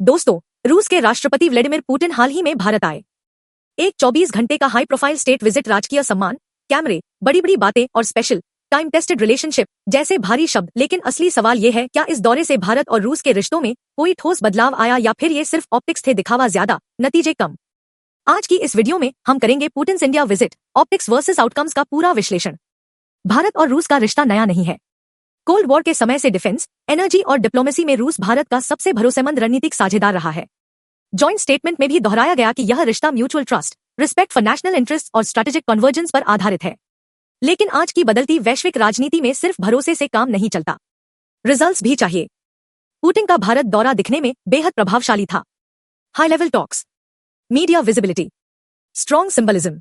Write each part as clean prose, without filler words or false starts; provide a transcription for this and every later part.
दोस्तों, रूस के राष्ट्रपति व्लादिमीर पुतिन हाल ही में भारत आए। एक 24 घंटे का हाई प्रोफाइल स्टेट विजिट, राजकीय सम्मान, कैमरे, बड़ी बड़ी बातें और स्पेशल टाइम टेस्टेड रिलेशनशिप जैसे भारी शब्द। लेकिन असली सवाल ये है, क्या इस दौरे से भारत और रूस के रिश्तों में कोई ठोस बदलाव आया या फिर ये सिर्फ ऑप्टिक्स थे, दिखावा ज्यादा, नतीजे कम। आज की इस वीडियो में हम करेंगे Putin India visit, optics versus outcomes का पूरा विश्लेषण। भारत और रूस का रिश्ता नया नहीं है। कोल्ड वॉर के समय से डिफेंस, एनर्जी और डिप्लोमेसी में रूस भारत का सबसे भरोसेमंद रणनीतिक साझेदार रहा है। जॉइंट स्टेटमेंट में भी दोहराया गया कि यह रिश्ता mutual trust, respect for national interest और स्ट्रेटेजिक कन्वर्जेंस पर आधारित है। लेकिन आज की बदलती वैश्विक राजनीति में सिर्फ भरोसे से काम नहीं चलता, रिजल्ट्स भी चाहिए। पुतिन का भारत दौरा दिखने में बेहद प्रभावशाली था। High level talks, media visibility, strong symbolism,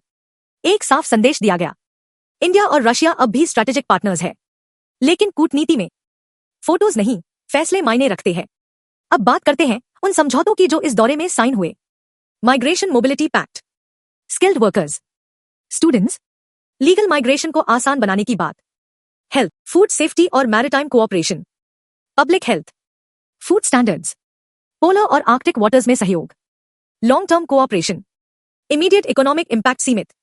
एक साफ संदेश दिया गया, इंडिया और रशिया अब भी स्ट्रेटेजिक पार्टनर्स है। लेकिन कूटनीति में फोटोज नहीं, फैसले मायने रखते हैं। अब बात करते हैं उन समझौतों की जो इस दौरे में साइन हुए। Migration mobility pact, skilled workers, students, legal migration को आसान बनाने की बात, हेल्थ, फूड सेफ्टी और maritime cooperation, public health, food standards, polar और आर्कटिक वाटर्स में सहयोग, long term cooperation, immediate economic impact सीमित,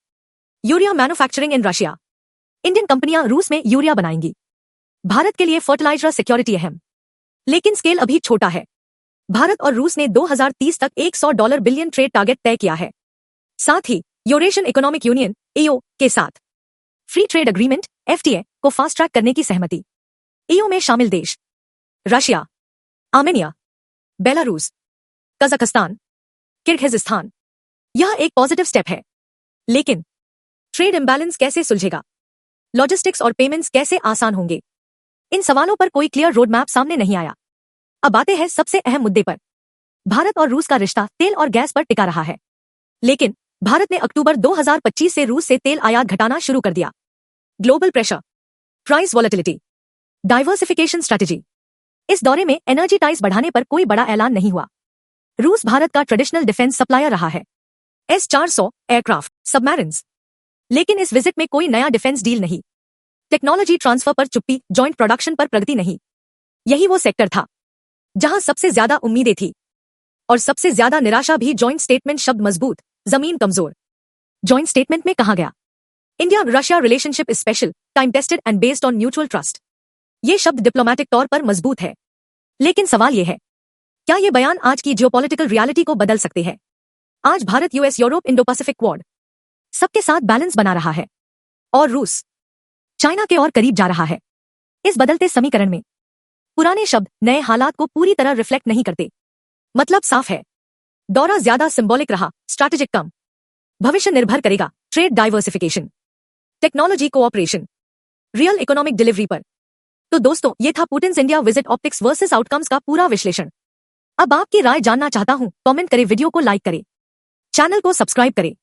urea manufacturing in Russia, Indian कंपनियां रूस में यूरिया बनाएंगी। भारत के लिए फर्टिलाइजर सिक्योरिटी अहम, लेकिन स्केल अभी छोटा है। भारत और रूस ने 2030 तक $100 बिलियन ट्रेड टारगेट तय किया है। साथ ही यूरेशियन इकोनॉमिक यूनियन (ईयू) के साथ फ्री ट्रेड एग्रीमेंट (एफटीए) को फास्ट ट्रैक करने की सहमति। ईयू में शामिल देश Russia, Armenia, Belarus, Kazakhstan, Kyrgyzstan. यह एक पॉजिटिव स्टेप है, लेकिन ट्रेड इंबैलेंस कैसे सुलझेगा? लॉजिस्टिक्स और पेमेंट्स कैसे आसान होंगे? इन सवालों पर कोई क्लियर रोड मैप सामने नहीं आया। अब आते हैं सबसे अहम मुद्दे पर। भारत और रूस का रिश्ता तेल और गैस पर टिका रहा है, लेकिन भारत ने अक्टूबर 2025 से रूस से तेल आयात घटाना शुरू कर दिया। Global pressure, price volatility, diversification strategy. इस दौरे में एनर्जी टाइज बढ़ाने पर कोई बड़ा ऐलान नहीं हुआ। रूस भारत का ट्रेडिशनल डिफेंस सप्लायर रहा है, S-400 एयरक्राफ्ट, सबमरीन्स। लेकिन इस विजिट में कोई नया डिफेंस डील नहीं, टेक्नोलॉजी ट्रांसफर पर चुप्पी, जॉइंट प्रोडक्शन पर प्रगति नहीं। यही वो सेक्टर था जहां सबसे ज्यादा उम्मीदें थी और सबसे ज्यादा निराशा भी। जॉइंट स्टेटमेंट शब्द मजबूत, जमीन कमजोर। जॉइंट स्टेटमेंट में कहा गया, India Russia relationship is special, time tested and based on mutual trust. ये शब्द डिप्लोमैटिक तौर पर मजबूत है, लेकिन सवाल यह है, क्या ये बयान आज की जियोपॉलिटिकल रियलिटी को बदल सकते हैं? आज Bharat US Europe Indo Pacific quad सबके साथ बैलेंस बना रहा है और रूस चाइना के और करीब जा रहा है। इस बदलते समीकरण में पुराने शब्द नए हालात को पूरी तरह रिफ्लेक्ट नहीं करते। मतलब साफ है, दौरा ज्यादा सिंबॉलिक रहा, स्ट्रैटेजिक कम। भविष्य निर्भर करेगा trade diversification, technology cooperation, real economic delivery पर। तो दोस्तों, ये था Putin India visit, optics versus outcomes का पूरा विश्लेषण। अब आपकी राय जानना चाहता हूं, कमेंट करें, वीडियो को लाइक करें, चैनल को सब्सक्राइब करें।